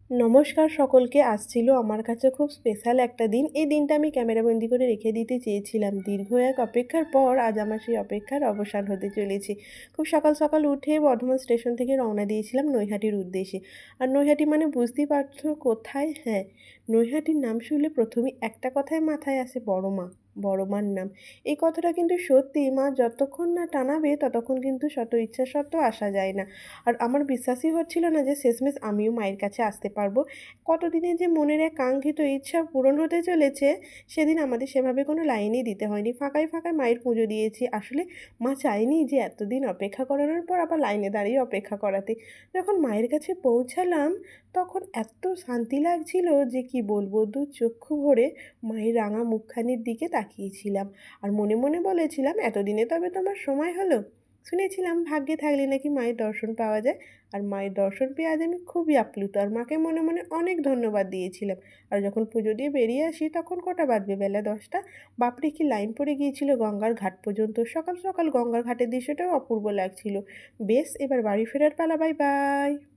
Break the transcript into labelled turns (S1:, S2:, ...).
S1: নমস্কার সকলকে। আজ ছিল আমার কাছে খুব স্পেশাল একটা দিন। এই দিনটা আমি ক্যামেরাবন্দি করে রেখে দিতে চেয়েছিলাম। দীর্ঘ এক অপেক্ষার পর আজ আমার সেই অপেক্ষার অবসান হতে চলেছে। খুব সকাল, সকাল উঠে বর্ধমান স্টেশন থেকে রওনা দিয়েছিলাম নৈহাটির উদ্দেশ্যে। আর নৈহাটি মানে বুঝতেই পারছো কোথায়? হ্যাঁ, নৈহাটির নাম শুনলে ১ম এই একটা কথাই মাথায় আসে বড় মা, বড় মার নাম। এই কথাটা কিন্তু সত্যি, মা যতক্ষণ না টানাবে ততক্ষণ কিন্তু শত ইচ্ছা সত্ত্বেও আসা যায় না। আর আমার বিশ্বাসই হচ্ছিল না যে শেষমেশ আমিও মায়ের কাছে আসতে পারবো। কতদিনের যে মনের এক কাঙ্ক্ষিত ইচ্ছা পূরণ হতে চলেছে, সেদিন আমাদের সেভাবে কোনো লাইনই দিতে হয়নি। ফাঁকায়, ফাঁকায় মায়ের পুজো দিয়েছি। আসলে মা চায়নি যে এতদিন অপেক্ষা করানোর পর আবার লাইনে দাঁড়িয়ে অপেক্ষা করাতে। যখন মায়ের কাছে পৌঁছালাম, তখন এত শান্তি লাগছিল যে কি বলবো, দু চক্ষু ভরে মায়ের রাঙা মুখখানির দিকে তাকিয়েছিলাম। আর মনে, মনে বলেছিলাম, এতদিনে তবে তোমার সময় হলো? শুনেছিলাম ভাগ্যে থাকলে নাকি মায়ের দর্শন পাওয়া যায়। আর মায়ের দর্শন পেয়ে আজ আমি খুবই আপ্লুত। আর মাকে মনে মনে অনেক ধন্যবাদ দিয়েছিলাম। আর যখন পুজো দিয়ে বেরিয়ে আসি তখন কটা বাজবে? বেলা 10টা। বাপরে কি লাইন পড়ে গিয়েছিল গঙ্গার ঘাট পর্যন্ত। সকাল সকাল গঙ্গার ঘাটের দৃশ্যটাও অপূর্ব লাগছিল। বেশ, এবার বাড়ি ফেরার পালা। Bye bye.